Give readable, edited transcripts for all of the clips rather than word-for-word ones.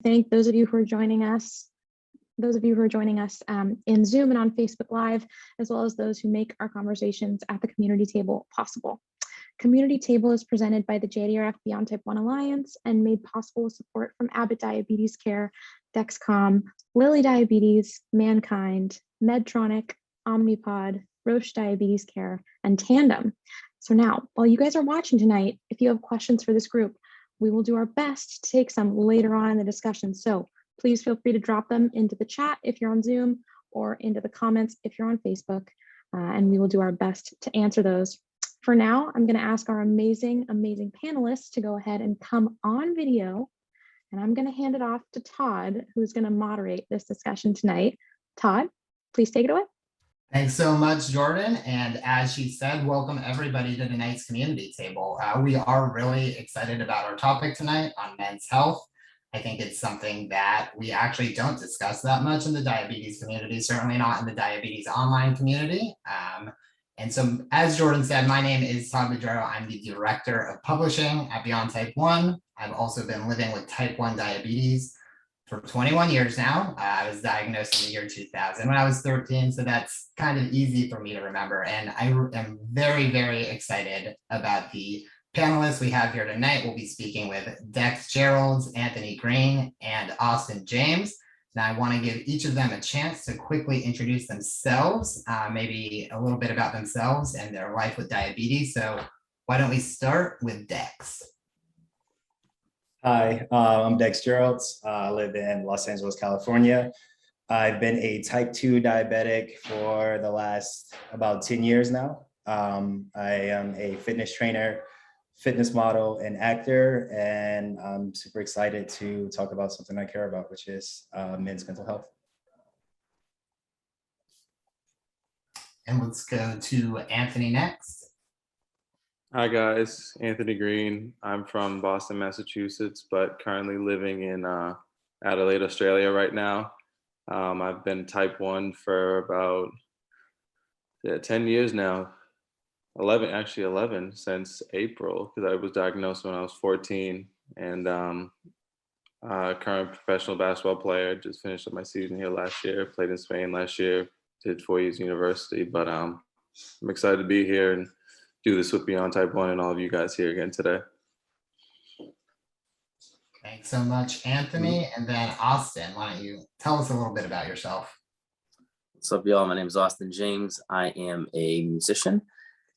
thank those of you who are joining us in Zoom and on Facebook Live, as well as those who make our conversations at the community table possible. Community Table is presented by the JDRF-Beyond Type 1 Alliance and made possible with support from Abbott Diabetes Care, Dexcom, Lilly Diabetes, MannKind, Medtronic, Omnipod, Roche Diabetes Care, and Tandem. So now, while you guys are watching tonight, if you have questions for this group, we will do our best to take some later on in the discussion. So please feel free to drop them into the chat if you're on Zoom or into the comments if you're on Facebook, and we will do our best to answer those. For now, I'm going to ask our amazing panelists to go ahead and come on video, and I'm going to hand it off to Todd, who's going to moderate this discussion tonight. Todd, please take it away. Thanks so much, Jordan. And as she said, welcome everybody to tonight's community table. We are really excited about our topic tonight on men's health. I think it's something that we actually don't discuss that much in the diabetes community, certainly not in the diabetes online community. And so, as Jordan said, my name is Todd BOUDREAUX. I'm the Director of Publishing at Beyond Type 1. I've also been living with type 1 diabetes for 21 years now. I was diagnosed in the year 2000 when I was 13, so that's kind of easy for me to remember. And I am very, very excited about the panelists we have here tonight. We'll be speaking with Dex GERALDS, Anthony Green, and Austin James. Now, I want to give each of them a chance to quickly introduce themselves, maybe a little bit about themselves and their life with diabetes. So why don't we start with Dex? Hi, I'm Dex GERALDS. I live in Los Angeles, California. I've been a type 2 diabetic for the last about 10 years now. I am a fitness trainer, fitness model, and actor, and I'm super excited to talk about something I care about, which is men's mental health. And let's go to Anthony next. Hi guys, Anthony Green. I'm from Boston, Massachusetts, but currently living in Adelaide, Australia right now. I've been type 1 for about 10 years now. 11 since April, because I was diagnosed when I was 14, and current professional basketball player. Just finished up my season here last year, played in Spain last year, did 4 years university, but I'm excited to be here and do this with Beyond Type 1 and all of you guys here again today. Thanks so much, Anthony. And then Austin, why don't you tell us a little bit about yourself? What's up, y'all? My name is Austin James. I am a musician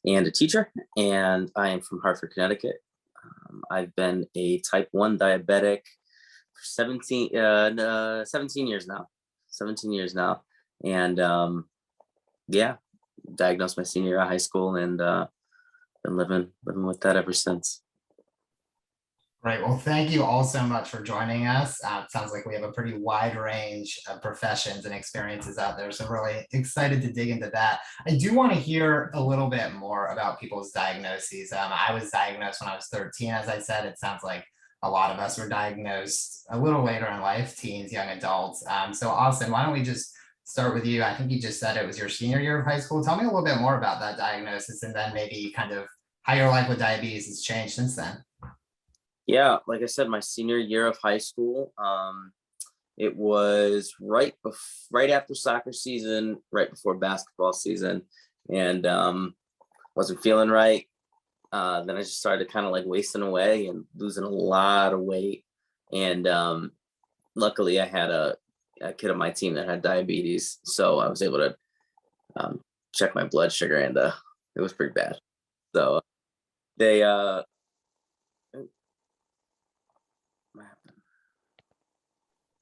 and a teacher, and I am from Hartford, Connecticut. I've been a type 1 diabetic for 17 years now. 17 years now. And yeah, diagnosed my senior year of high school, and been living with that ever since. Right. Well, thank you all so much for joining us. It sounds like we have a pretty wide range of professions and experiences out there. So really excited to dig into that. I do want to hear a little bit more about people's diagnoses. I was diagnosed when I was 13, as I said. It sounds like a lot of us were diagnosed a little later in life, teens, young adults. So Austin, why don't we just start with you? I think you just said it was your senior year of high school. Tell me a little bit more about that diagnosis, and then maybe kind of how your life with diabetes has changed since then. Yeah, like I said, my senior year of high school, it was right after soccer season, right before basketball season, and wasn't feeling right. Then I just started kind of like wasting away and losing a lot of weight. And luckily I had a kid on my team that had diabetes, so I was able to check my blood sugar, and it was pretty bad. So they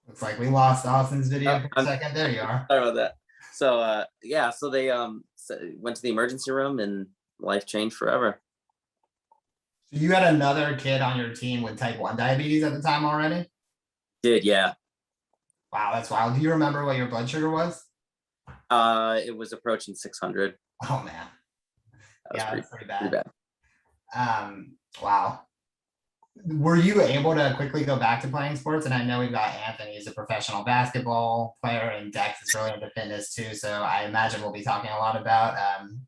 looks like we lost Austin's video for a second. There you are. Sorry about that. So yeah, so they went to the emergency room, and life changed forever. So you had another kid on your team with type 1 diabetes at the time already? Did, yeah. Wow, that's wild. Do you remember what your blood sugar was? It was approaching 600. Oh man. Yeah, that's pretty bad. Pretty bad. Wow. Were you able to quickly go back to playing sports? And I know we've got Anthony, who's a professional basketball player, and Dex is really into fitness too. So I imagine we'll be talking a lot about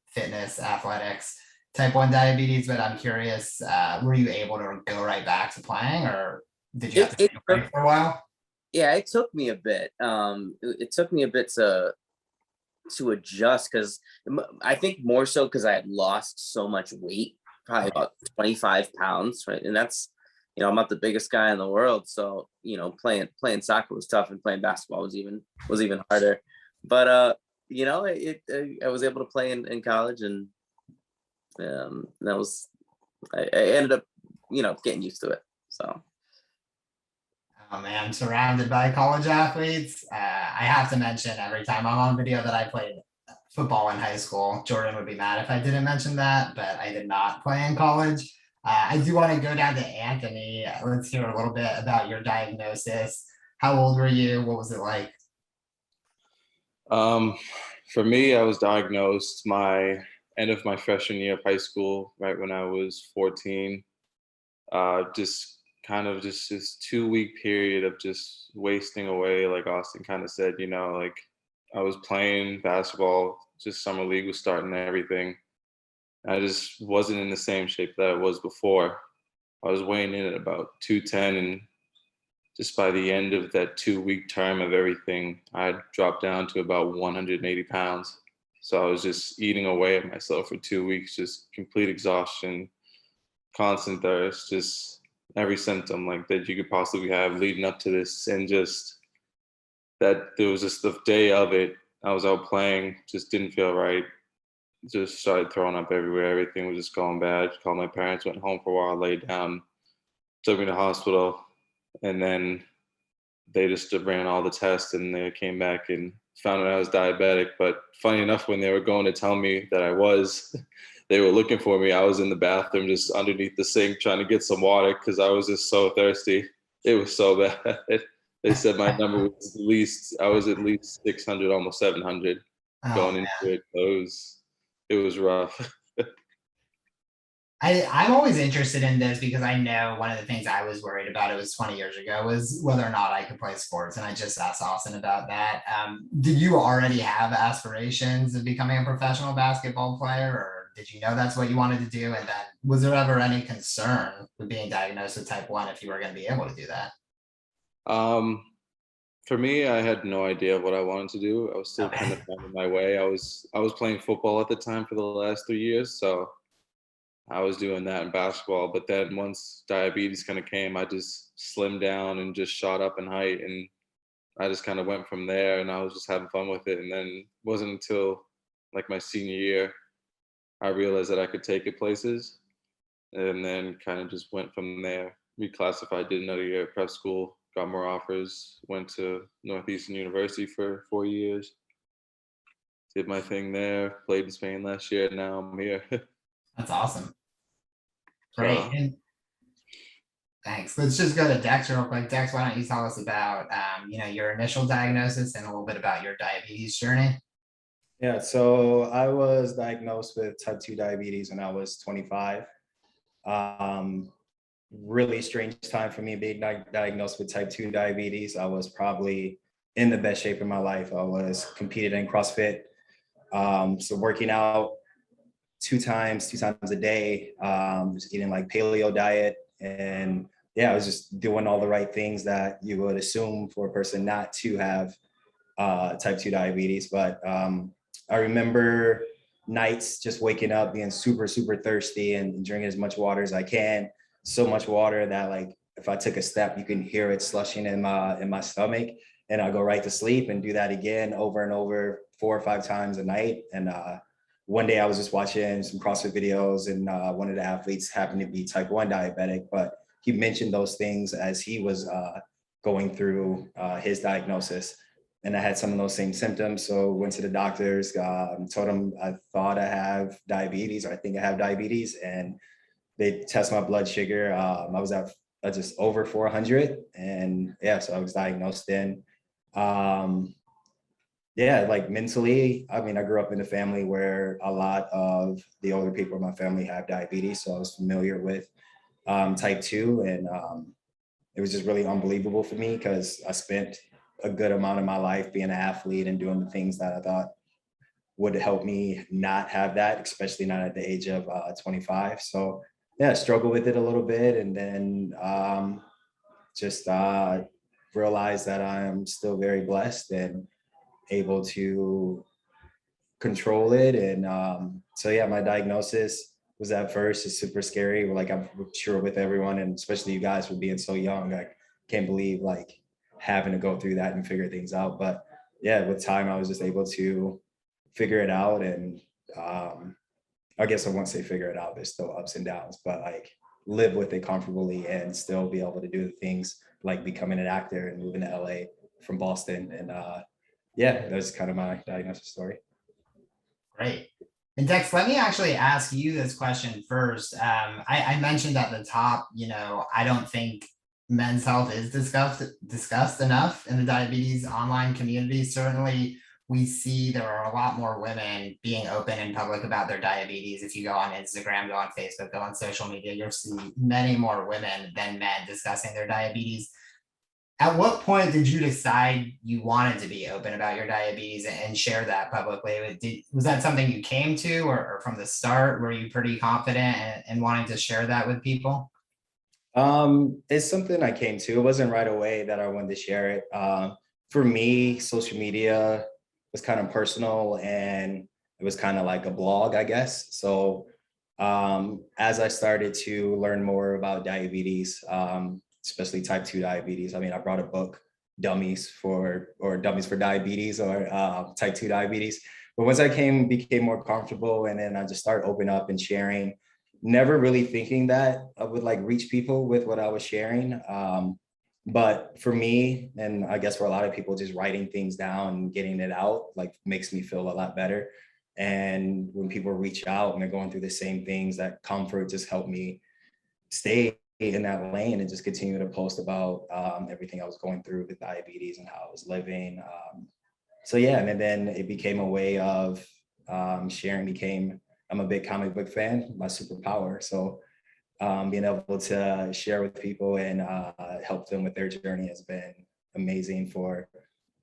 fitness, athletics, type 1 diabetes, but I'm curious, were you able to go right back to playing, or did you have to take a break for a while? Yeah, it took me a bit. It took me a bit to adjust, because I think more so because I had lost so much weight, probably about 25 pounds, right? And that's, I'm not the biggest guy in the world, so playing soccer was tough, and playing basketball was even harder. But I was able to play in college, and that was I ended up getting used to it. So. Oh man, surrounded by college athletes. I have to mention every time I'm on video that I played football in high school. Jordan would be mad if I didn't mention that, but I did not play in college. I do want to go down to Anthony. Let's hear a little bit about your diagnosis. How old were you? What was it like? For me, I was diagnosed my end of my freshman year of high school, right when I was 14. Just kind of just this 2-week period of just wasting away, like Austin kind of said, like I was playing basketball, just summer league was starting and everything. I just wasn't in the same shape that I was before. I was weighing in at about 210, and just by the end of that 2-week term of everything, I had dropped down to about 180 pounds. So I was just eating away at myself for 2 weeks, just complete exhaustion, constant thirst, just every symptom like that you could possibly have leading up to this. And just that there was just the day of it, I was out playing, just didn't feel right. Just started throwing up everywhere. Everything was just going bad. Called my parents, went home for a while, laid down, took me to the hospital, and then they just ran all the tests, and they came back and found out I was diabetic. But funny enough, when they were going to tell me that I was, they were looking for me. I was in the bathroom just underneath the sink trying to get some water because I was just so thirsty. It was so bad. They said my number was I was at least 600, almost 700 going into it. It was rough. I'm always interested in this because I know one of the things I was worried about, it was 20 years ago, was whether or not I could play sports. And I just asked Austin about that. Did you already have aspirations of becoming a professional basketball player, or did you know that's what you wanted to do? And then was there ever any concern with being diagnosed with type 1 if you were going to be able to do that? For me, I had no idea what I wanted to do. I was still kind of finding my way. I was playing football at the time for the last 3 years, so I was doing that in basketball. But then once diabetes kind of came, I just slimmed down and just shot up in height, and I just kind of went from there, and I was just having fun with it. And then it wasn't until like my senior year I realized that I could take it places, and then kind of just went from there. Reclassified, did another year at prep school, got more offers, went to Northeastern University for 4 years, did my thing there, played in Spain last year, and now I'm here. That's awesome. Great. So, And thanks. Let's just go to Dex real quick. Dex, why don't you tell us about your initial diagnosis and a little bit about your diabetes journey? Yeah, so I was diagnosed with type 2 diabetes when I was 25. Really strange time for me being diagnosed with type 2 diabetes. I was probably in the best shape of my life. I was competed in CrossFit. So working out two times a day, just eating like paleo diet. And yeah, I was just doing all the right things that you would assume for a person not to have type 2 diabetes. But I remember nights just waking up, being super, super thirsty and drinking as much water as I can. So much water that like, if I took a step, you can hear it slushing in my stomach, and I'll go right to sleep and do that again over and over 4 or 5 times a night. And one day I was just watching some CrossFit videos, and one of the athletes happened to be type 1 diabetic, but he mentioned those things as he was going through his diagnosis. And I had some of those same symptoms. So went to the doctors, told them I thought I have diabetes, or I think I have diabetes. And they test my blood sugar. I was at just over 400. And yeah, so I was diagnosed then. Yeah, like mentally, I mean, I grew up in a family where a lot of the older people in my family have diabetes. So I was familiar with type 2. And it was just really unbelievable for me because I spent a good amount of my life being an athlete and doing the things that I thought would help me not have that, especially not at the age of 25. So yeah, struggle with it a little bit. And then just realized that I am still very blessed and able to control it. And so yeah, my diagnosis was at first is super scary. Like I'm sure with everyone, and especially you guys for being so young, I can't believe like having to go through that and figure things out. But yeah, with time, I was just able to figure it out. And I guess I won't say figure it out, there's still ups and downs, but like live with it comfortably and still be able to do the things like becoming an actor and moving to LA from Boston. And yeah, that's kind of my diagnosis story. Great. And Dex, let me actually ask you this question first. I mentioned at the top, you know, I don't think men's health is discussed enough in the diabetes online community. Certainly, we see there are a lot more women being open in public about their diabetes. If you go on Instagram, go on Facebook, go on social media, you'll see many more women than men discussing their diabetes. At what point did you decide you wanted to be open about your diabetes and share that publicly? Was that something you came to, or from the start, were you pretty confident in wanting to share that with people? It's something I came to. It wasn't right away that I wanted to share it. For me, social media was kind of personal, and it was kind of like a blog, I guess. So as I started to learn more about diabetes, especially type 2 diabetes. I mean, I brought a book, Dummies for Diabetes, or type 2 diabetes. But once I became more comfortable, and then I just started opening up and sharing, never really thinking that I would like reach people with what I was sharing. But for me, and I guess for a lot of people, just writing things down and getting it out like makes me feel a lot better. And when people reach out and they're going through the same things, that comfort just helped me stay in that lane and just continue to post about everything I was going through with diabetes and how I was living. So yeah, and then it became a way of sharing. I'm a big comic book fan, my superpower. So being able to share with people and help them with their journey has been amazing for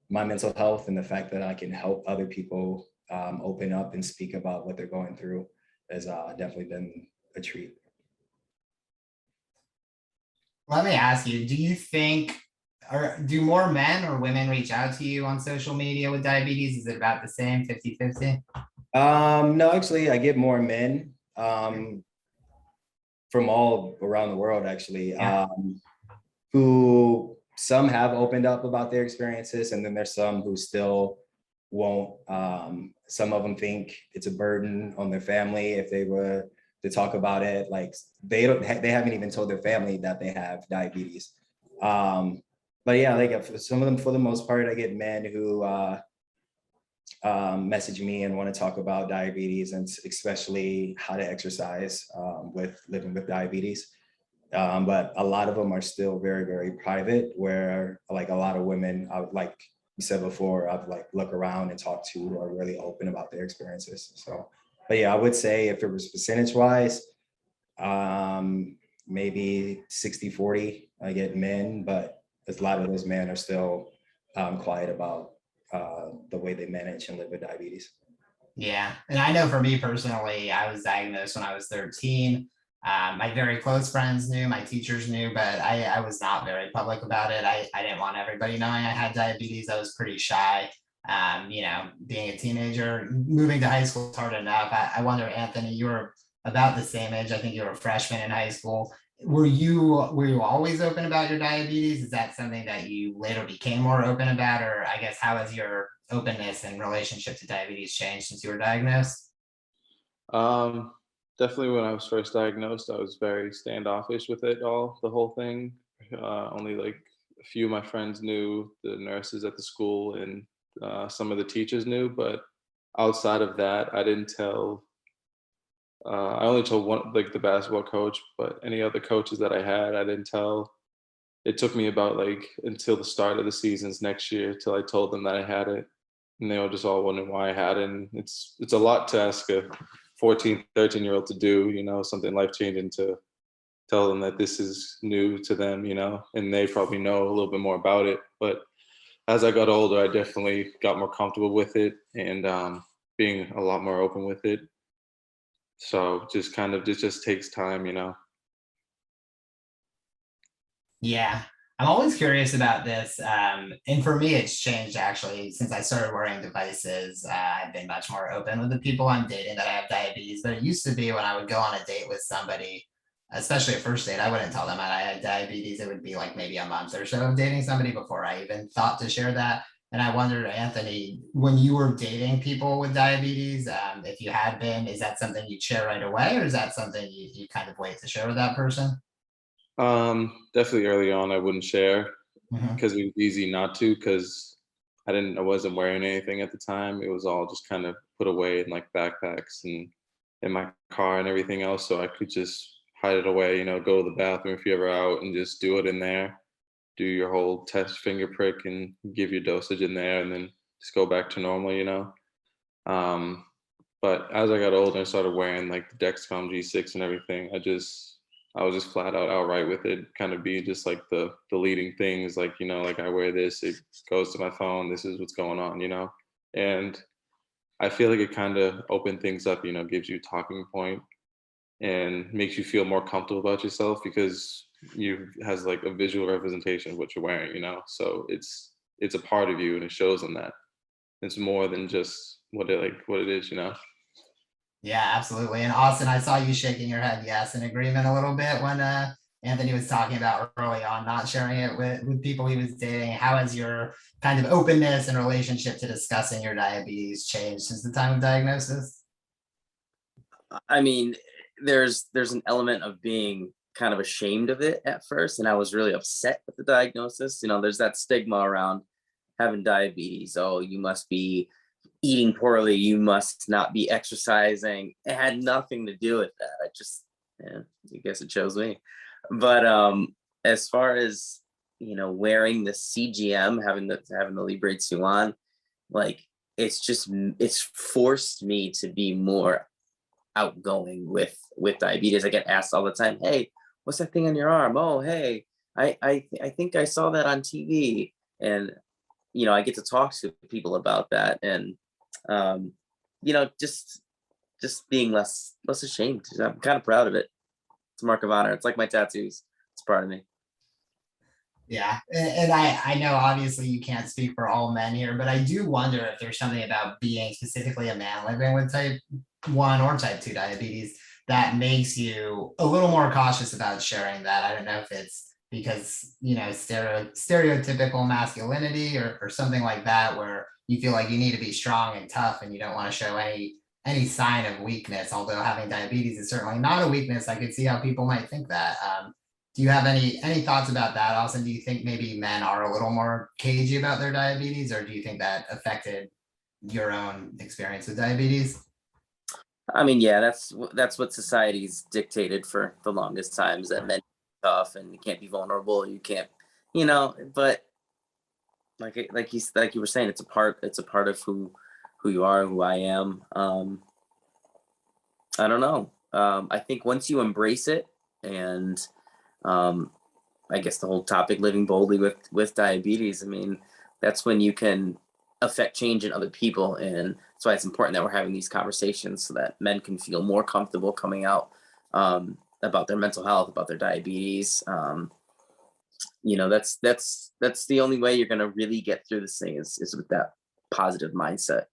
my mental health, and the fact that I can help other people open up and speak about what they're going through has definitely been a treat. Let me ask you, do you think, or do more men or women reach out to you on social media with diabetes? Is it about the same, 50-50? No, actually, I get more men from all around the world, actually, Yeah. who some have opened up about their experiences, and then there's some who still won't. Some of them think it's a burden on their family if they were to talk about it. Like they haven't even told their family that they have diabetes. But yeah, like for some of them, for the most part, I get men who message me and want to talk about diabetes, and especially how to exercise with living with diabetes. But a lot of them are still very, very private, where like a lot of women, I would, like you said before, I've like look around and talk to, are really open about their experiences. So, but yeah, I would say if it was percentage wise, maybe 60-40, I get men, but a lot of those men are still quiet about the way they manage and live with diabetes. Yeah. And I know for me personally, I was diagnosed when I was 13. My very close friends knew, my teachers knew, but I was not very public about it. I didn't want everybody knowing I had diabetes. I was pretty shy. You know, being a teenager, moving to high school is hard enough. I wonder, Anthony, you were about the same age. I think you were a freshman in high school. Were you always open about your diabetes? Is that something that you later became more open about? Or I guess how has your openness and relationship to diabetes changed since you were diagnosed? Definitely when I was first diagnosed, I was very standoffish with it all, the whole thing. Only like a few of my friends knew, the nurses at the school, and some of the teachers knew, but outside of that, I didn't tell. I only told one, like the basketball coach, but any other coaches that I had, I didn't tell. It took me about like until the start of the seasons next year till I told them that I had it, and they were just all wondering why I had it. And it's a lot to ask a 14, 13-year-old to do, you know, something life-changing, to tell them that this is new to them, you know, and they probably know a little bit more about it. But as I got older, I definitely got more comfortable with it, and being a lot more open with it. So just kind of, it just takes time, you know. Yeah. I'm always curious about this. And for me, it's changed actually since I started wearing devices. I've been much more open with the people I'm dating that I have diabetes. But it used to be when I would go on a date with somebody, especially a first date, I wouldn't tell them that I had diabetes. It would be like maybe a month or so of dating somebody before I even thought to share that. And I wondered, Anthony, when you were dating people with diabetes, if you had been, is that something you'd share right away, or is that something you kind of wait to share with that person? Definitely early on, I wouldn't share Mhm. because it was easy not to, because I wasn't wearing anything at the time. It was all just kind of put away in like backpacks and in my car and everything else. So I could just hide it away, go to the bathroom if you're ever out and just do it in there, do your whole test finger prick and give your dosage in there and then just go back to normal. Um, but as I got older and started wearing like the Dexcom G6 and everything, I was just flat out outright with it, kind of be just like the leading things, like, like I wear this, it goes to my phone, this is what's going on. And I feel like it kind of opened things up, gives you a talking point and makes you feel more comfortable about yourself because you has like a visual representation of what you're wearing. So it's a part of you and it shows in that. It's more than just what it is. Yeah, absolutely. And Austin, I saw you shaking your head yes in agreement a little bit when Anthony was talking about early on not sharing it with people he was dating. How has your kind of openness and relationship to discussing your diabetes changed since the time of diagnosis? I mean, there's an element of being kind of ashamed of it at first, and I was really upset with the diagnosis. There's that stigma around having diabetes. Oh, you must be eating poorly, you must not be exercising. It had nothing to do with that. I guess it chose me. But as far as wearing the CGM, having the Libre 2 on, like it's forced me to be more outgoing with diabetes. I get asked all the time, hey, what's that thing on your arm? Oh, hey, I think I saw that on TV. And I get to talk to people about that, and just being less ashamed. I'm kind of proud of it. It's a mark of honor. It's like my tattoos. It's part of me. Yeah, and I know obviously you can't speak for all men here, but I do wonder if there's something about being specifically a man living with type 1 or type 2 diabetes that makes you a little more cautious about sharing that. I don't know if it's because, stereotypical masculinity or something like that, where you feel like you need to be strong and tough and you don't want to show any sign of weakness. Although having diabetes is certainly not a weakness, I could see how people might think that. Do you have any thoughts about that, Austin? Do you think maybe men are a little more cagey about their diabetes, or do you think that affected your own experience with diabetes? I mean, yeah, that's what society's dictated for the longest times, that men are tough and you can't be vulnerable. You can't, but like you were saying, it's a part of who you are, who I am. I don't know. I think once you embrace it, and I guess the whole topic, living boldly with diabetes, I mean, that's when you can affect change in other people. And that's why it's important that we're having these conversations so that men can feel more comfortable coming out about their mental health, about their diabetes. That's the only way you're going to really get through this thing is with that positive mindset.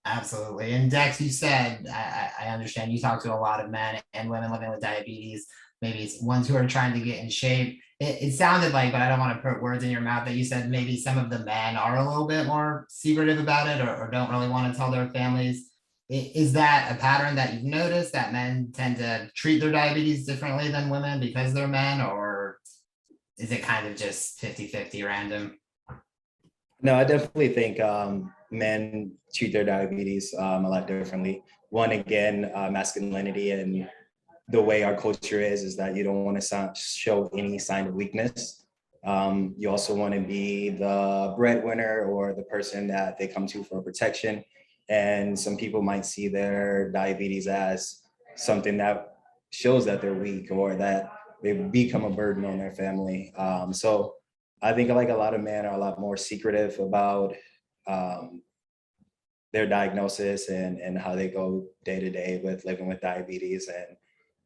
Absolutely. And Dex, you said, I understand you talk to a lot of men and women living with diabetes, maybe it's ones who are trying to get in shape. It sounded like, but I don't want to put words in your mouth, that you said maybe some of the men are a little bit more secretive about it, or don't really want to tell their families. Is that a pattern that you've noticed, that men tend to treat their diabetes differently than women because they're men, or is it kind of just 50-50 random? No, I definitely think men treat their diabetes a lot differently. One, again, masculinity and the way our culture is that you don't want to show any sign of weakness. You also want to be the breadwinner or the person that they come to for protection. And some people might see their diabetes as something that shows that they're weak or that they become a burden on their family. So I think like a lot of men are a lot more secretive about their diagnosis and how they go day to day with living with diabetes. And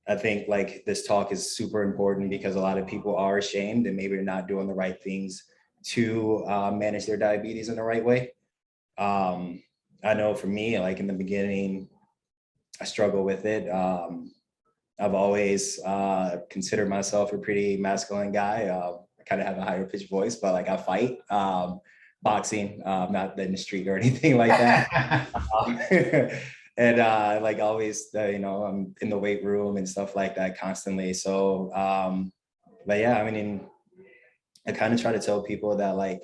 I think like this talk is super important because a lot of people are ashamed and maybe they're not doing the right things to manage their diabetes in the right way. I know for me, like in the beginning, I struggle with it. I've always considered myself a pretty masculine guy. I kind of have a higher pitched voice, but like I fight, boxing, not in the street or anything like that. And like always, I'm in the weight room and stuff like that constantly. So, but yeah, I mean, I kind of try to tell people that like,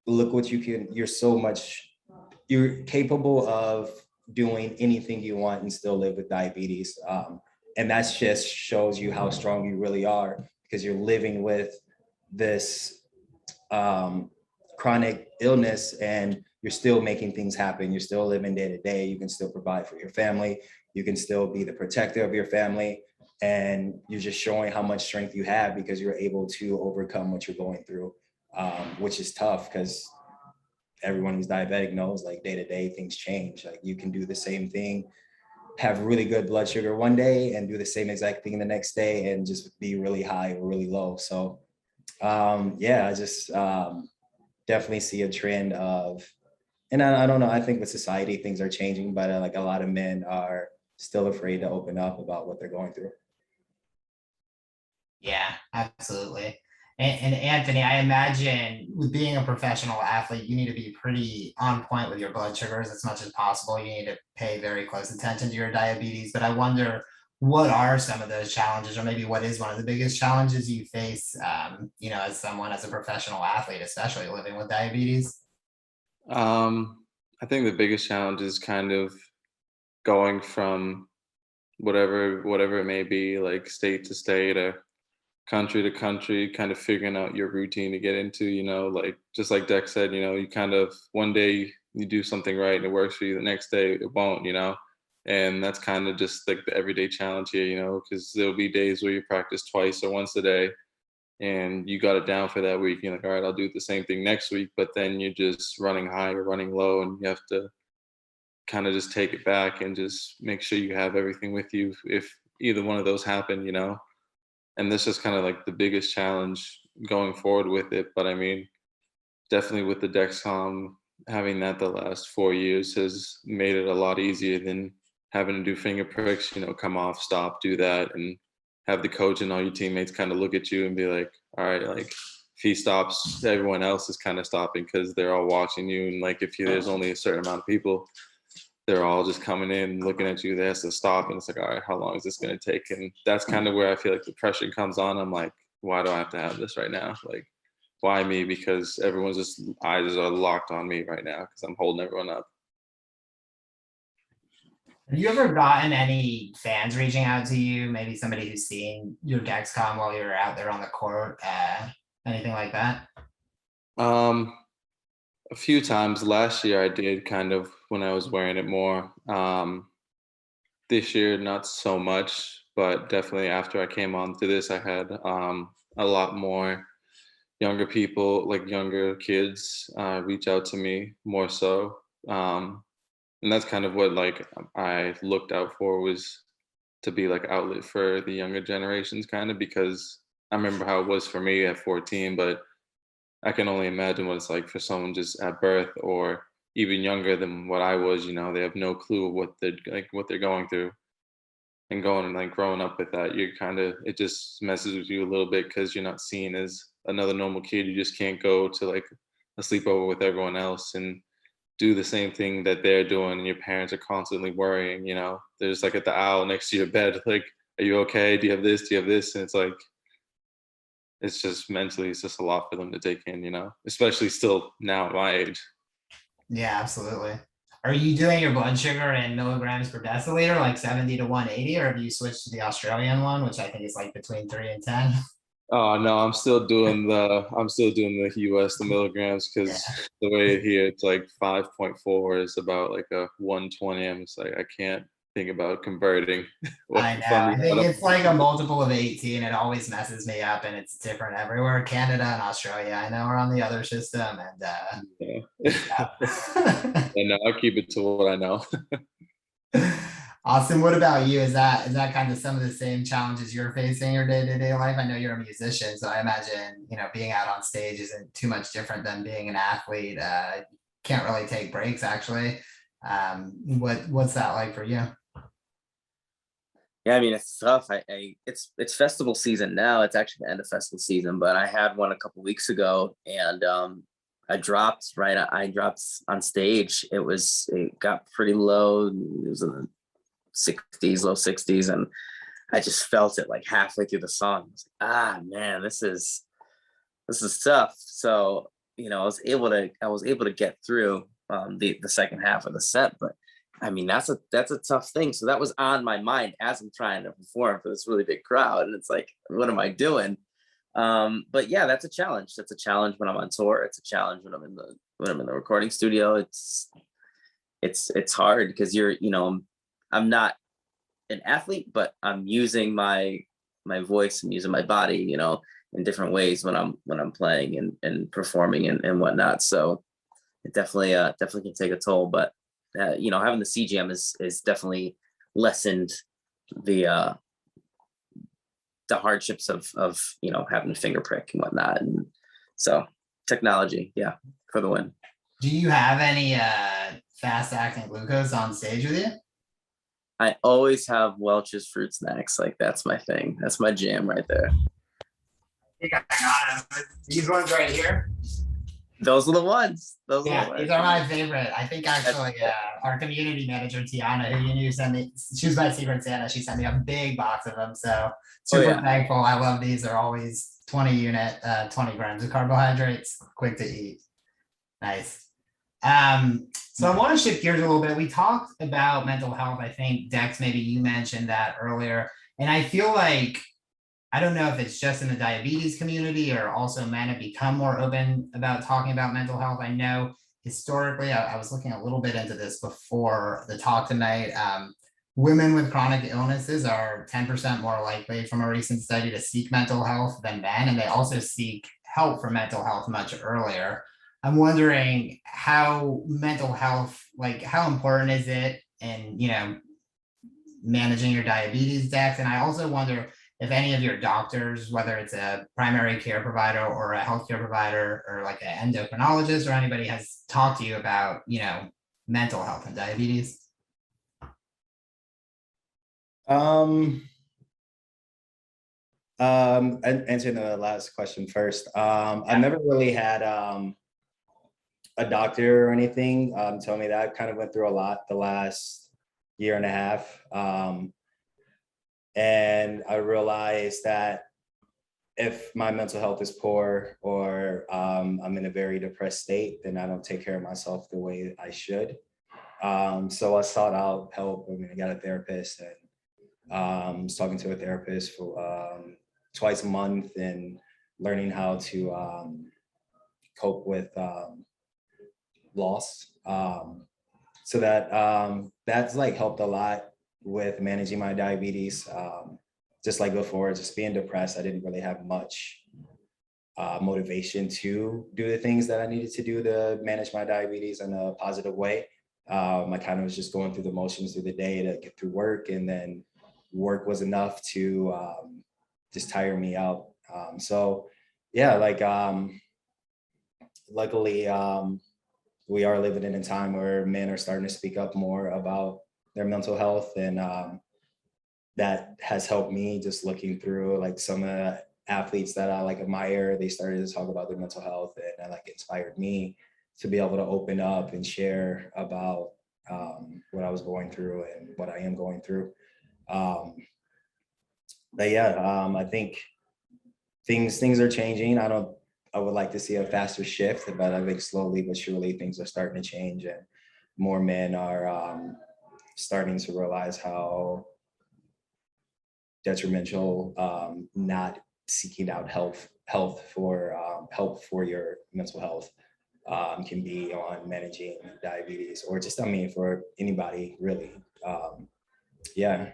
look what you can, you're capable of doing anything you want and still live with diabetes. And that just shows you how strong you really are because you're living with this chronic illness and you're still making things happen. You're still living day to day. You can still provide for your family. You can still be the protector of your family. And you're just showing how much strength you have because you're able to overcome what you're going through, which is tough because everyone who's diabetic knows like day to day things change. Like you can do the same thing, have really good blood sugar one day and do the same exact thing the next day and just be really high or really low. So yeah, I just definitely see a trend of, and I don't know, I think with society things are changing, but like a lot of men are still afraid to open up about what they're going through. Yeah, absolutely. And Anthony, I imagine with being a professional athlete, you need to be pretty on point with your blood sugars as much as possible. You need to pay very close attention to your diabetes. But I wonder, what are some of those challenges, or maybe what is one of the biggest challenges you face, as a professional athlete, especially living with diabetes? I think the biggest challenge is kind of going from whatever it may be, like state to state or country to country, kind of figuring out your routine to get into, like just like Dex said, you kind of one day you do something right and it works for you, the next day it won't, and that's kind of just like the everyday challenge here, because there'll be days where you practice twice or once a day and you got it down for that week. You're like, all right, I'll do the same thing next week, but then you're just running high or running low and you have to kind of just take it back and just make sure you have everything with you if either one of those happen. And this is kind of like the biggest challenge going forward with it. But I mean, definitely with the Dexcom, having that the last 4 years has made it a lot easier than having to do finger pricks, come off, stop, do that, and have the coach and all your teammates kind of look at you and be like, all right, like if he stops, everyone else is kind of stopping because they're all watching you. And like there's only a certain amount of people, they're all just coming in, looking at you. They have to stop, and it's like, all right, how long is this going to take? And that's kind of where I feel like the pressure comes on. I'm like, why do I have to have this right now? Like, why me? Because everyone's just eyes are locked on me right now because I'm holding everyone up. Have you ever gotten any fans reaching out to you? Maybe somebody who's seeing your Dexcom while you're out there on the court, anything like that? A few times. Last year I did, kind of when I was wearing it more. This year not so much, but definitely after I came on to this, I had a lot more younger people, like younger kids, reach out to me more so. And that's kind of what like I looked out for, was to be like outlet for the younger generations, kind of, because I remember how it was for me at 14, but I can only imagine what it's like for someone just at birth or even younger than what I was. They have no clue what they're going through, and growing up with that, it just messes with you a little bit because you're not seen as another normal kid. You just can't go to like a sleepover with everyone else and do the same thing that they're doing, and your parents are constantly worrying. They're just like at the aisle next to your bed, like, are you okay? Do you have this? Do you have this? And it's like, it's just mentally, it's just a lot for them to take in, especially still now at my age. Yeah, absolutely. Are you doing your blood sugar in milligrams per deciliter, like 70 to 180, or have you switched to the Australian one, which I think is like between 3 and 10? Oh no, I'm still doing the US, the milligrams, because the way here it's like 5.4 is about like a 120. I'm just like, I can't think about converting. I know. I think it's like a multiple of 18. It always messes me up, and it's different everywhere. Canada and Australia, I know, are on the other system, and yeah. And I keep it to what I know. Austin, what about you? Is that kind of some of the same challenges you're facing in your day-to-day life? I know you're a musician, so I imagine, being out on stage isn't too much different than being an athlete. Can't really take breaks actually. What's that like for you? Yeah, I mean, it's tough. It's festival season now. It's actually the end of festival season, but I had one a couple weeks ago, and I dropped right. I dropped on stage. It got pretty low. It was in the 60s, low 60s, and I just felt it like halfway through the song. I was like, man, this is tough. So I was able to get through the second half of the set, but I mean, that's a tough thing. So that was on my mind as I'm trying to perform for this really big crowd. And it's like, what am I doing? But yeah, that's a challenge. That's a challenge when I'm on tour. It's a challenge when I'm in the recording studio. It's hard because I'm not an athlete, but I'm using my voice and using my body, in different ways when I'm playing and performing and whatnot. So it definitely can take a toll, but having the CGM is definitely lessened the hardships of having a finger prick and whatnot. And so technology, yeah, for the win. Do you have any fast acting glucose on stage with you? I always have Welch's fruit snacks. Like, that's my thing. That's my jam right there. I think I got them. These ones right here. Those are the ones. These are my favorite. I think actually our community manager, Tiana, who you knew sent me, she was my secret Santa. She sent me a big box of them. So super thankful. I love these. They're always 20 grams of carbohydrates, quick to eat. Nice. So I want to shift gears a little bit. We talked about mental health. I think Dex, maybe you mentioned that earlier. And I feel like, I don't know if it's just in the diabetes community or also men have become more open about talking about mental health. I know historically, I was looking a little bit into this before the talk tonight. Women with chronic illnesses are 10% more likely from a recent study to seek mental health than men, and they also seek help for mental health much earlier. I'm wondering how mental health, like how important is it in, managing your diabetes, Dex? And I also wonder if any of your doctors, whether it's a primary care provider or a healthcare provider or like an endocrinologist or anybody, has talked to you about, mental health and diabetes. Answering the last question first. I've never really had a doctor or anything tell me that. I kind of went through a lot the last year and a half. And I realized that if my mental health is poor or I'm in a very depressed state, then I don't take care of myself the way I should. So I sought out help. I got a therapist and was talking to a therapist for twice a month and learning how to cope with loss. So that's like helped a lot with managing my diabetes. Just like before, just being depressed, I didn't really have much motivation to do the things that I needed to do to manage my diabetes in a positive way. I kind of was just going through the motions through the day to get through work, and then work was enough to just tire me out. So yeah, like luckily we are living in a time where men are starting to speak up more about their mental health, and that has helped me just looking through like some of the athletes that I like admire. They started to talk about their mental health, and that like inspired me to be able to open up and share about what I was going through and what I am going through. But yeah, I think things are changing. I would like to see a faster shift, but I think slowly but surely things are starting to change, and more men are starting to realize how detrimental not seeking out help for your mental health can be on managing diabetes, or just, for anybody really. Yeah.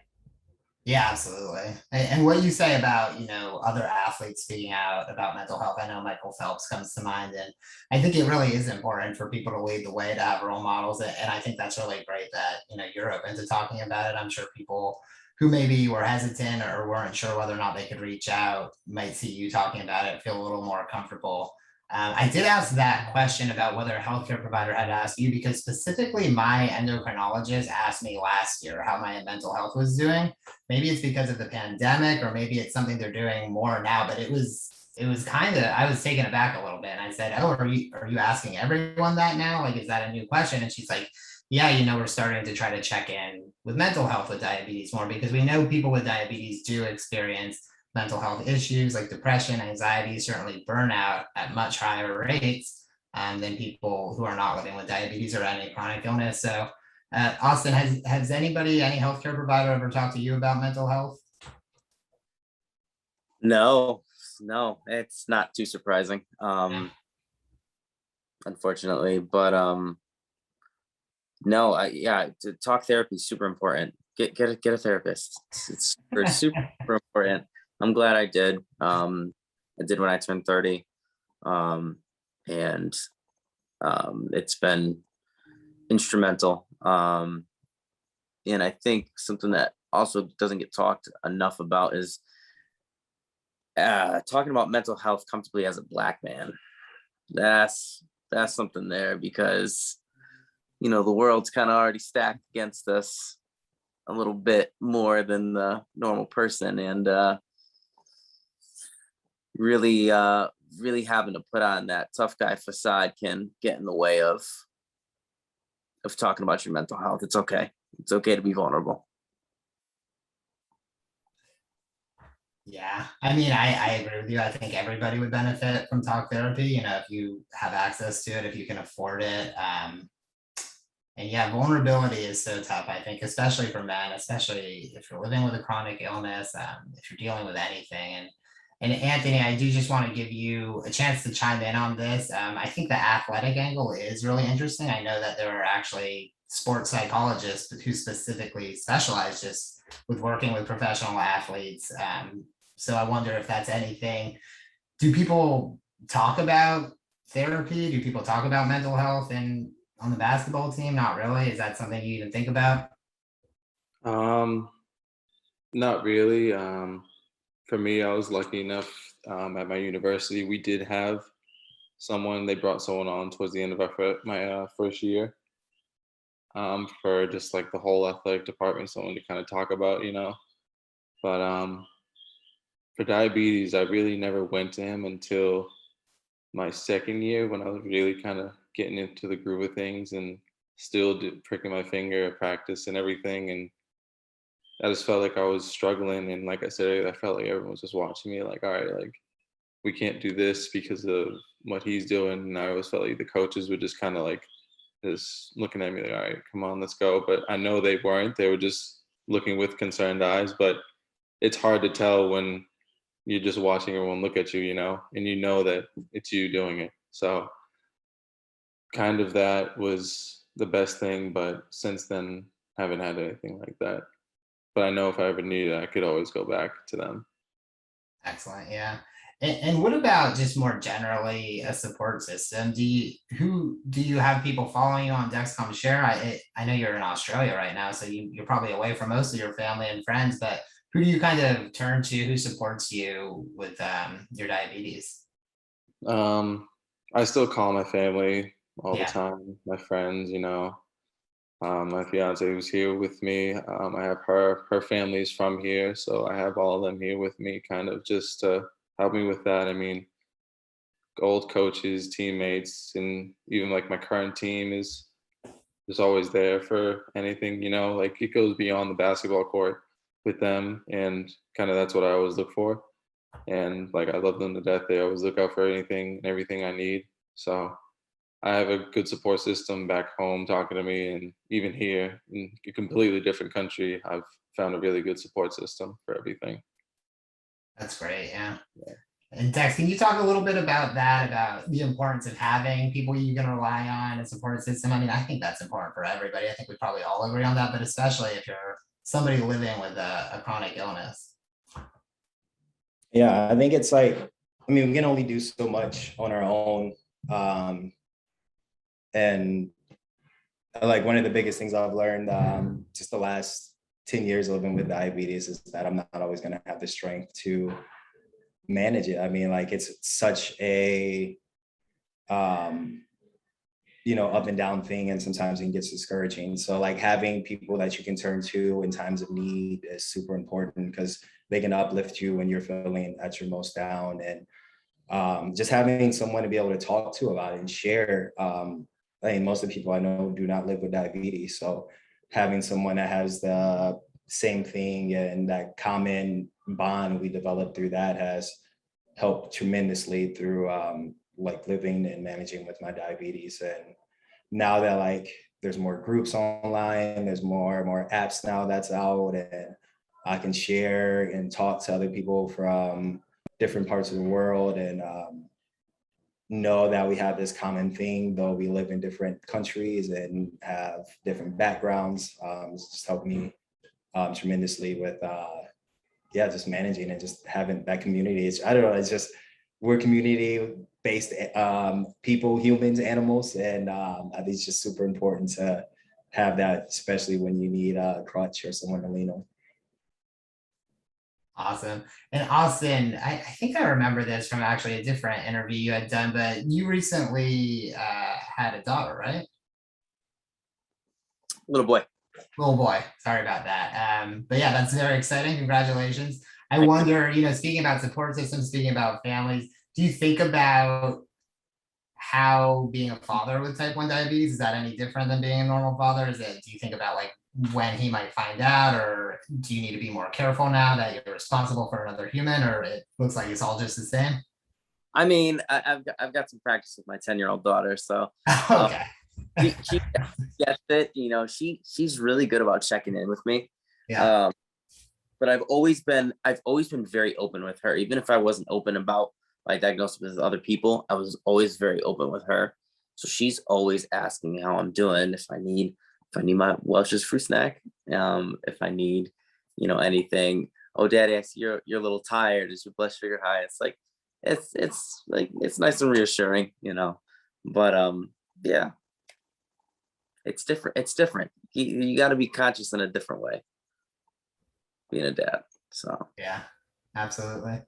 Yeah, absolutely. And what you say about, you know, other athletes speaking out about mental health, I know Michael Phelps comes to mind, and I think it really is important for people to lead the way, to have role models. And I think that's really great that, you know, you're open to talking about it. I'm sure people who maybe were hesitant or weren't sure whether or not they could reach out might see you talking about it, feel a little more comfortable. I did ask that question about whether a healthcare provider had asked you, because specifically my endocrinologist asked me last year how my mental health was doing. Maybe it's because of the pandemic, or maybe it's something they're doing more now, but it was kind of, I was taken aback a little bit, and I said, oh, are you asking everyone that now, like, is that a new question? And she's like, yeah, you know, we're starting to try to check in with mental health with diabetes more, because we know people with diabetes do experience mental health issues like depression, anxiety, certainly burnout at much higher rates than people who are not living with diabetes or any chronic illness. So Austin, has anybody, any healthcare provider ever talked to you about mental health? No, it's not too surprising, Yeah. unfortunately. But no, yeah, talk therapy is super important. Get a therapist. It's super important. I'm glad I did. I did when I turned 30. Um, and it's been instrumental. And I think something that also doesn't get talked enough about is talking about mental health comfortably as a Black man. That's something there, because the world's kind of already stacked against us a little bit more than the normal person, and really having to put on that tough guy facade can get in the way of talking about your mental health. It's okay to be vulnerable. Yeah, I mean, I agree with you. I think everybody would benefit from talk therapy, you know, if you have access to it, if you can afford it. And yeah, vulnerability is so tough, I think, especially for men, especially if you're living with a chronic illness, if you're dealing with anything. And Anthony, I do just want to give you a chance to chime in on this. I think the athletic angle is really interesting. I know that there are actually sports psychologists who specifically specialize just with working with professional athletes. So I wonder if that's anything. Do people talk about therapy? Do people talk about mental health and on the basketball team? Not really. Is that something you even think about? Um, Not really. For me, I was lucky enough at my university. We did have someone. They brought someone on towards the end of my first year for just like the whole athletic department, someone to kind of talk about, But for diabetes, I really never went to him until my second year, when I was really kind of getting into the groove of things and still pricking my finger at practice and everything. And I just felt like I was struggling. And like I said, I felt like everyone was just watching me like, all right, like we can't do this because of what he's doing. And I always felt like the coaches were just kind of like just looking at me like, all right, come on, let's go. But I know they weren't. They were just looking with concerned eyes. But it's hard to tell when you're just watching everyone look at you, and you know that it's you doing it. So kind of that was the best thing. But since then, haven't had anything like that. But I know if I ever need it, I could always go back to them. Excellent. Yeah. And what about just more generally a support system? Do you have people following you on Dexcom Share? I know you're in Australia right now, so you're probably away from most of your family and friends, but who do you kind of turn to? Who supports you with your diabetes? Um, I still call my family all the Yeah. time, my friends, my fiance was here with me. I have her family's from here, so I have all of them here with me, kind of just to help me with that. I mean, old coaches, teammates, and even like my current team is just always there for anything, like it goes beyond the basketball court with them, and kind of that's what I always look for. And like I love them to death. They always look out for anything and everything I need. So I have a good support system back home talking to me, and even here in a completely different country, I've found a really good support system for everything. That's great. Yeah. Yeah. And Dex, can you talk a little bit about that, about the importance of having people you can rely on, a support system? I mean, I think that's important for everybody. I think we probably all agree on that, but especially if you're somebody living with a chronic illness? Yeah, I think it's like, I mean, we can only do so much on our own. And like one of the biggest things I've learned just the last 10 years living with diabetes is that I'm not always going to have the strength to manage it. I mean, like it's such a, up and down thing, and sometimes it gets discouraging. So like having people that you can turn to in times of need is super important, because they can uplift you when you're feeling at your most down. And just having someone to be able to talk to about it and share. I mean, most of the people I know do not live with diabetes. So having someone that has the same thing and that common bond we developed through that has helped tremendously through like living and managing with my diabetes. And now that like there's more groups online, there's more and more apps now that's out, and I can share and talk to other people from different parts of the world, and know that we have this common thing, though we live in different countries and have different backgrounds. It's just helped me tremendously with just managing and just having that community. I don't know, it's just, we're community-based people, humans, animals, and I think it's just super important to have that, especially when you need a crutch or someone to lean on. Awesome. And Austin, I think I remember this from actually a different interview you had done, but you recently had a daughter, right? Little boy. Little boy. Sorry about that. But yeah, that's very exciting. Congratulations. I wonder, speaking about support systems, speaking about families, do you think about how being a father with type 1 diabetes, is that any different than being a normal father? Do you think about like when he might find out, or do you need to be more careful now that you're responsible for another human, or it looks like it's all just the same? I mean, I've got some practice with my 10-year-old daughter, so Okay. she gets it. She's really good about checking in with me. Yeah. But I've always been very open with her, even if I wasn't open about my diagnosis with other people. I was always very open with her, so she's always asking me how I'm doing, if I need my Welch's fruit snack, if I need anything. Oh, Daddy, I see you're a little tired. Is your blood sugar high? It's like it's nice and reassuring, but yeah, it's different. You got to be conscious in a different way being a dad. So Yeah, absolutely.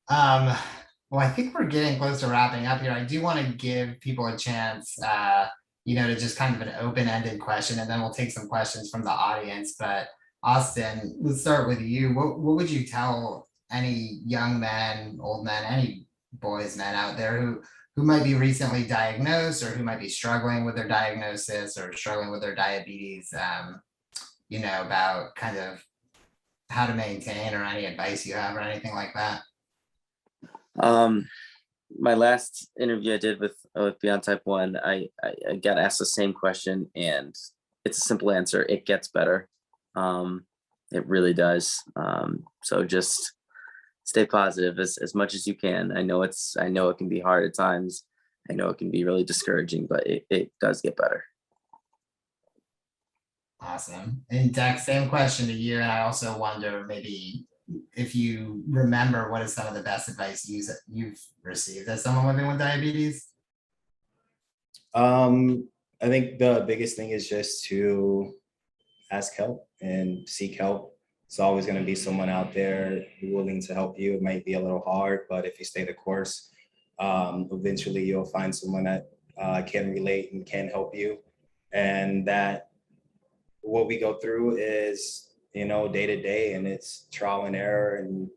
Well, I think we're getting close to wrapping up here. I do want to give people a chance, to just kind of an open-ended question, and then we'll take some questions from the audience. But Austin, let's start with you. What would you tell any young men, old men, any boys, men out there who might be recently diagnosed, or who might be struggling with their diagnosis or struggling with their diabetes, about kind of how to maintain, or any advice you have or anything like that? My last interview I did with Beyond Type 1, I got asked the same question, and it's a simple answer. It gets better. It really does. So just stay positive as much as you can. I know it can be hard at times. I know it can be really discouraging, but it does get better. Awesome. And Dex, same question to you. And I also wonder maybe if you remember, what is some of the best advice you've received as someone living with diabetes? I think the biggest thing is just to ask help and seek help. It's always going to be someone out there willing to help you. It might be a little hard, but if you stay the course, eventually you'll find someone that can relate and can help you. And that what we go through is, day to day, and it's trial and error, and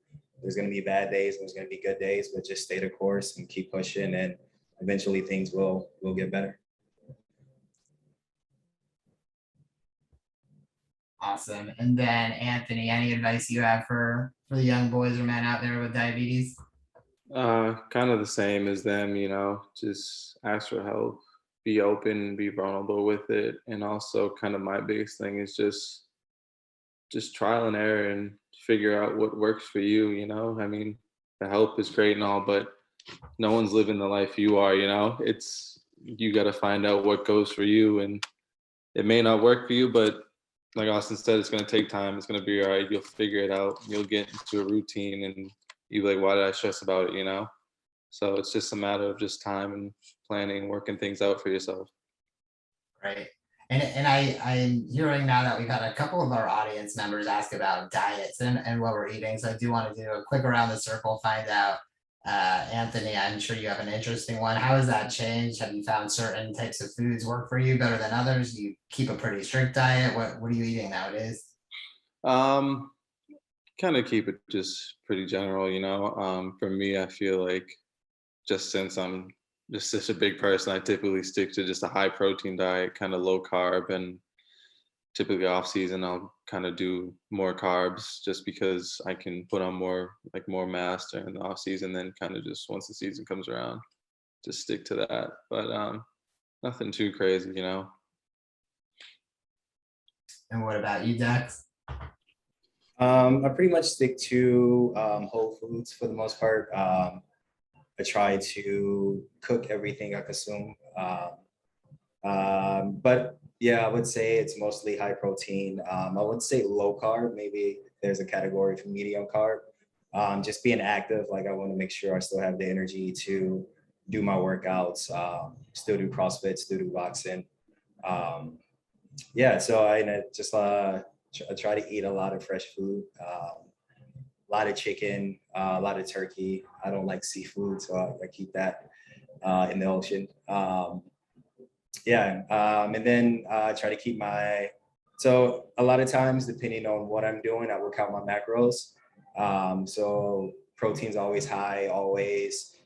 there's going to be bad days and there's going to be good days, but just stay the course and keep pushing, and eventually things will get better. Awesome. And then Anthony, any advice you have for the young boys or men out there with diabetes? Kind of the same as them, just ask for help, be open, be vulnerable with it. And also kind of my biggest thing is just trial and error and figure out what works for you. I mean, the help is great and all, but no one's living the life you are. You got to find out what goes for you, and it may not work for you, but like Austin said, it's going to take time. It's going to be all right. You'll figure it out. You'll get into a routine and you're like, why did I stress about it, you know? So it's just a matter of just time and planning, working things out for yourself. Right. And I'm hearing now that we've had a couple of our audience members ask about diets and what we're eating. So I do want to do a quick around the circle, find out, Anthony, I'm sure you have an interesting one. How has that changed? Have you found certain types of foods work for you better than others? You keep a pretty strict diet. What are you eating nowadays? Kind of keep it just pretty general, you know. For me, I feel like just since I'm just such a big person, I typically stick to just a high protein diet, kind of low carb, and typically off season I'll kind of do more carbs just because I can put on more mass during the off season, then kind of just once the season comes around, just stick to that. But nothing too crazy, you know. And what about you, Dex? I pretty much stick to whole foods for the most part. I try to cook everything I consume. But yeah, I would say it's mostly high protein. I would say low carb, maybe there's a category for medium carb. Just being active, like I want to make sure I still have the energy to do my workouts, still do CrossFit, still do boxing. Yeah, so I just I try to eat a lot of fresh food. A lot of chicken, a lot of turkey. I don't like seafood, so I keep that in the ocean. And then try to keep so a lot of times, depending on what I'm doing, I work out my macros. So protein's always high, always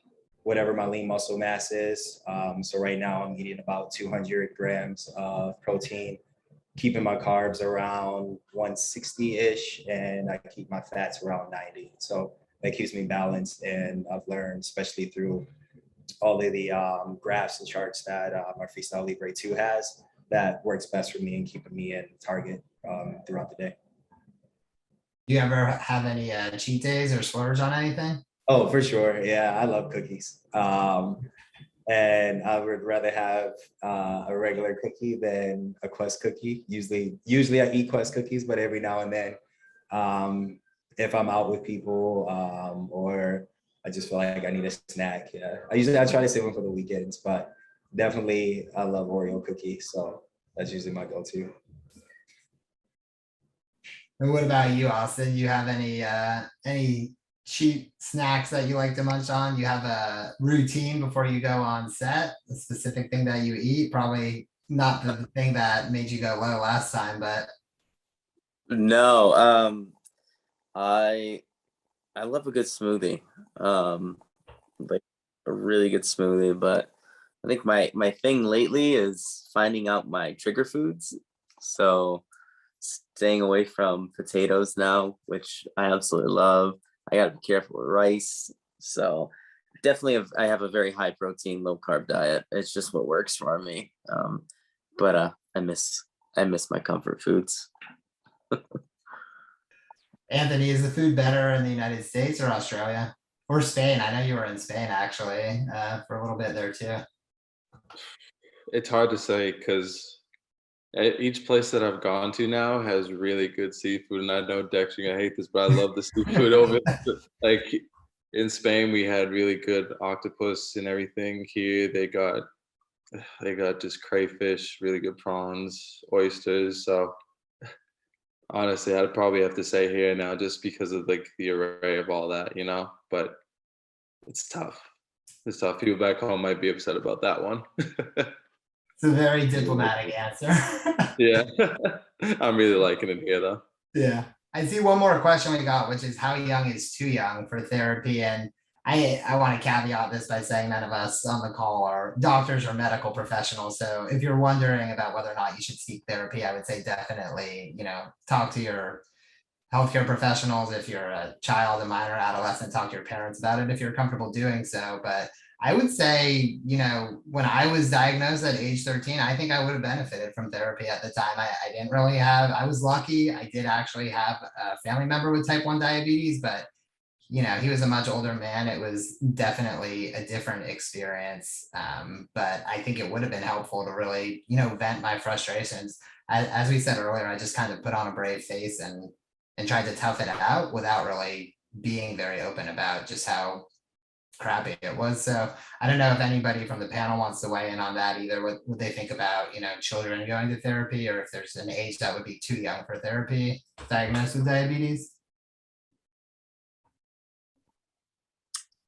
whatever my lean muscle mass is. So right now I'm eating about 200 grams of protein, keeping my carbs around 160-ish, and I keep my fats around 90. So that keeps me balanced. And I've learned, especially through all of the graphs and charts that my Freestyle Libre 2 has, that works best for me in keeping me in target throughout the day. Do you ever have any cheat days or splurge on anything? Oh, for sure. Yeah, I love cookies. And I would rather have a regular cookie than a Quest cookie. Usually I eat Quest cookies, but every now and then, if I'm out with people or I just feel like I need a snack, yeah. I try to save them for the weekends, but definitely I love Oreo cookies, so that's usually my go-to. And what about you, Austin? You have any cheap snacks that you like to munch on? You have a routine before you go on set, a specific thing that you eat? Probably not the thing that made you go low last time, but No, I love a good smoothie, like a really good smoothie. But I think my thing lately is finding out my trigger foods. So staying away from potatoes now, which I absolutely love. I gotta be careful with rice. So definitely I have a very high protein, low carb diet. It's just what works for me. But I miss my comfort foods. Anthony, is the food better in the United States or Australia or Spain? I know you were in Spain actually for a little bit there too. It's hard to say because each place that I've gone to now has really good seafood, and I know Dex, you're gonna hate this, but I love the seafood over. Like in Spain, we had really good octopus and everything. Here they got just crayfish, really good prawns, oysters. So honestly, I'd probably have to say here now, just because of like the array of all that, you know. But it's tough. It's tough. People back home might be upset about that one. It's a very diplomatic answer. Yeah, I'm really liking it here though. Yeah. I see one more question we got, which is how young is too young for therapy? And I want to caveat this by saying none of us on the call are doctors or medical professionals. So if you're wondering about whether or not you should seek therapy, I would say definitely, talk to your healthcare professionals. If you're a child, a minor, adolescent, talk to your parents about it if you're comfortable doing so. But I would say, when I was diagnosed at age 13, I think I would have benefited from therapy at the time. I didn't really I was lucky. I did actually have a family member with type 1 diabetes, but he was a much older man. It was definitely a different experience. But I think it would have been helpful to really, vent my frustrations. As we said earlier, I just kind of put on a brave face and tried to tough it out without really being very open about just how crappy it was. So I don't know if anybody from the panel wants to weigh in on that either. What would they think about, children going to therapy, or if there's an age that would be too young for therapy, diagnosed with diabetes?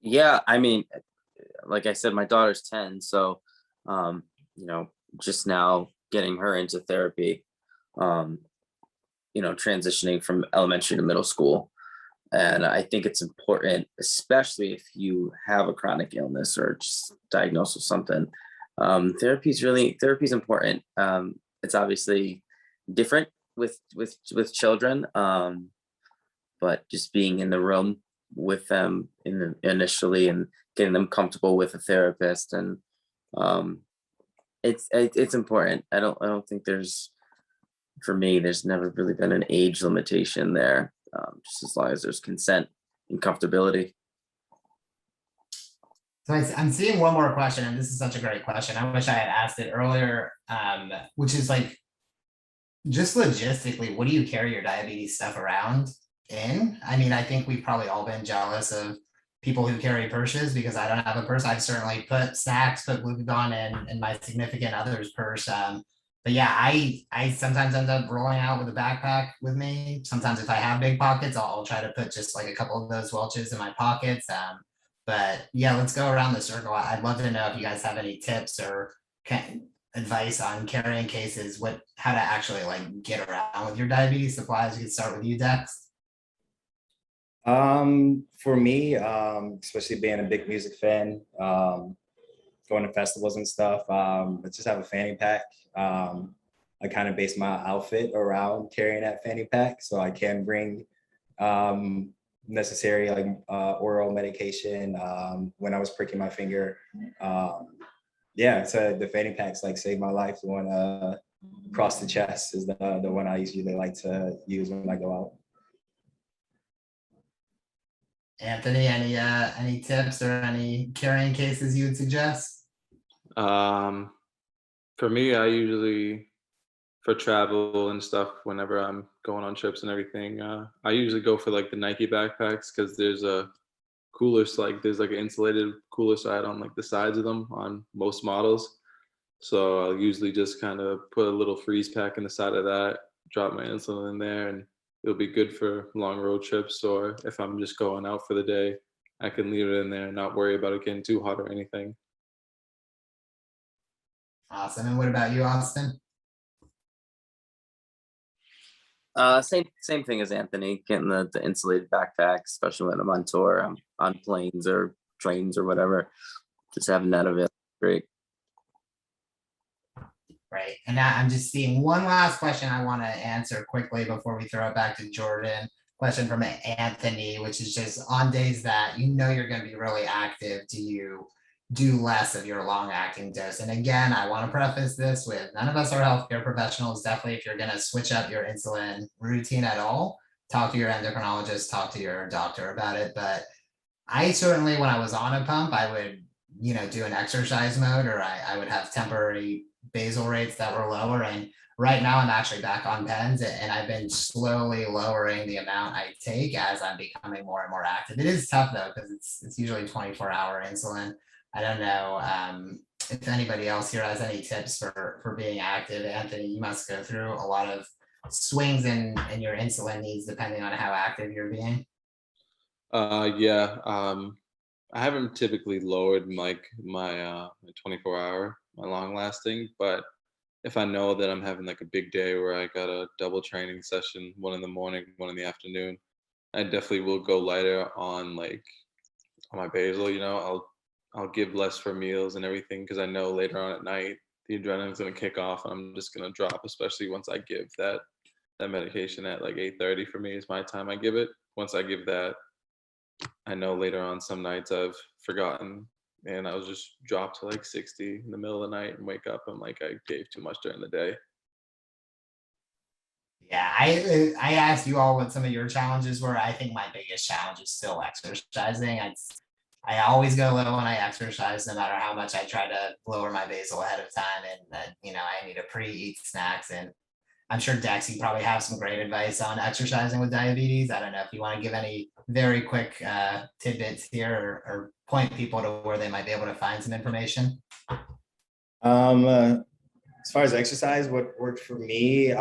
Yeah, I mean, like I said, my daughter's 10, so just now getting her into therapy, transitioning from elementary to middle school. And I think it's important, especially if you have a chronic illness or just diagnosed with something. Therapy is important. It's obviously different with children, but just being in the room with them initially and getting them comfortable with a therapist, and it's important. I don't think for me, there's never really been an age limitation there. Just as long as there's consent and comfortability. So I'm seeing one more question, and this is such a great question. I wish I had asked it earlier, which is like, just logistically, what do you carry your diabetes stuff around in? I mean, I think we've probably all been jealous of people who carry purses, because I don't have a purse. I've certainly put snacks, put glucagon in my significant other's purse. But yeah, I sometimes end up rolling out with a backpack with me. Sometimes if I have big pockets, I'll try to put just like a couple of those Welch's in my pockets. But yeah, let's go around the circle. I'd love to know if you guys have any tips or advice on carrying cases, how to actually like get around with your diabetes supplies. We can start with you, Dex. For me, especially being a big music fan, going to festivals and stuff, let's just have a fanny pack. I kind of base my outfit around carrying that fanny pack, so I can bring necessary like oral medication when I was pricking my finger. Yeah, so the fanny packs like saved my life. The one across the chest is the one I usually like to use when I go out. Anthony, any tips or any carrying cases you would suggest? For me, I usually, for travel and stuff, whenever I'm going on trips and everything, I usually go for like the Nike backpacks, because there's a cooler, there's like an insulated cooler side on like the sides of them on most models. So I'll usually just kind of put a little freeze pack in the side of that, drop my insulin in there, and it'll be good for long road trips. Or if I'm just going out for the day, I can leave it in there and not worry about it getting too hot or anything. Awesome. And what about you, Austin? Same thing as Anthony, getting the insulated backpack, especially when I'm on tour, on planes or trains or whatever. Just having that available, great. Right. And I'm just seeing one last question I want to answer quickly before we throw it back to Jordan. Question from Anthony, which is just, on days that you're going to be really active, do you do less of your long acting dose? And again, I want to preface this with, none of us are healthcare professionals. Definitely, if you're going to switch up your insulin routine at all, talk to your endocrinologist, talk to your doctor about it. But I certainly, when I was on a pump, I would, do an exercise mode, or I would have temporary basal rates that were lower. And right now I'm actually back on pens, and I've been slowly lowering the amount I take as I'm becoming more and more active. It is tough though, because it's usually 24-hour insulin. I don't know if anybody else here has any tips for being active. Anthony, you must go through a lot of swings in your insulin needs depending on how active you're being. Yeah. I haven't typically lowered like my 24-hour, my long lasting, but if I know that I'm having like a big day where I got a double training session, one in the morning, one in the afternoon, I definitely will go lighter on my basal. I'll give less for meals and everything, because I know later on at night the adrenaline's gonna kick off and I'm just gonna drop, especially once I give that medication at like 8:30 for me is my time I give it. Once I give that, I know later on some nights I've forgotten and I'll just drop to like 60 in the middle of the night and wake up and like I gave too much during the day. Yeah, I asked you all what some of your challenges were. I think my biggest challenge is still exercising. I always go low when I exercise, no matter how much I try to lower my basal ahead of time. And you know, I need to pre-eat snacks. And I'm sure Dex, you probably have some great advice on exercising with diabetes. I don't know if you want to give any very quick tidbits here, or point people to where they might be able to find some information. As far as exercise, what worked for me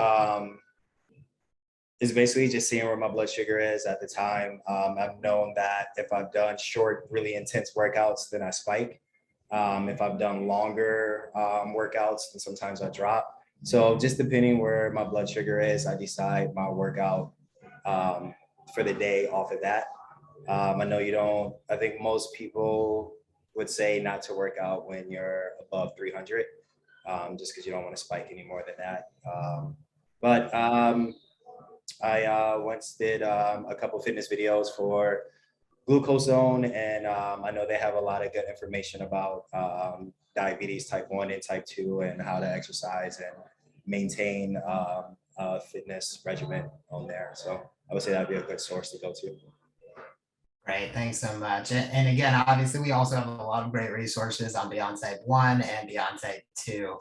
is basically just seeing where my blood sugar is at the time. I've known that if I've done short, really intense workouts, then I spike. If I've done longer workouts, then sometimes I drop. So just depending where my blood sugar is, I decide my workout for the day off of that. I know you don't, I think most people would say not to work out when you're above 300, just because you don't want to spike any more than that. I once did a couple fitness videos for glucosone, and I know they have a lot of good information about diabetes type 1 and type 2 and how to exercise and maintain a fitness regimen on there. So I would say that'd be a good source to go to. Great, thanks so much. And again, obviously, we also have a lot of great resources on Beyond Type 1 and Beyond Type 2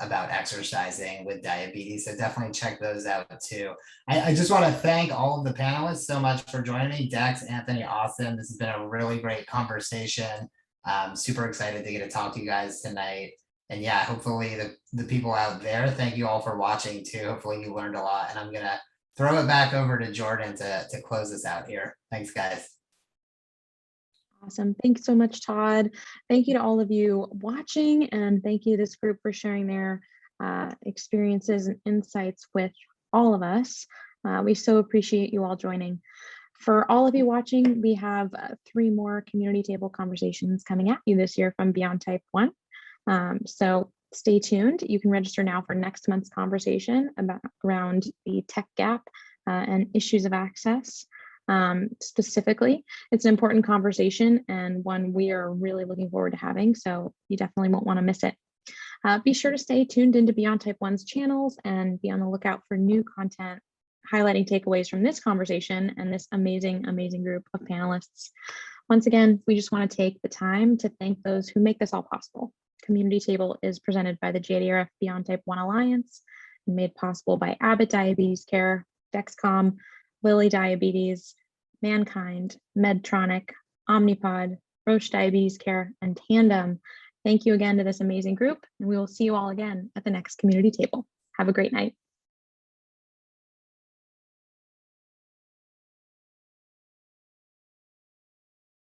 about exercising with diabetes. So definitely check those out too. I just want to thank all of the panelists so much for joining me. Dex, Anthony, Austin, this has been a really great conversation. Super excited to get to talk to you guys tonight. And yeah, hopefully the people out there, thank you all for watching too. Hopefully you learned a lot. And I'm going to throw it back over to Jordan to close this out here. Thanks, guys. Awesome. Thanks so much, Todd. Thank you to all of you watching, and thank you to this group for sharing their experiences and insights with all of us. We so appreciate you all joining. For all of you watching, we have 3 more community table conversations coming at you this year from Beyond Type 1. So stay tuned. You can register now for next month's conversation around the tech gap and issues of access. Specifically, it's an important conversation and one we are really looking forward to having, so you definitely won't want to miss it. Be sure to stay tuned into Beyond Type 1's channels and be on the lookout for new content highlighting takeaways from this conversation and this amazing group of panelists. Once again, we just want to take the time to thank those who make this all possible. Community Table is presented by the JDRF-Beyond Type 1 Alliance and made possible by Abbott Diabetes Care, Dexcom, Lilly Diabetes, MannKind, Medtronic, Omnipod, Roche Diabetes Care, and Tandem. Thank you again to this amazing group, and we will see you all again at the next community table. Have a great night.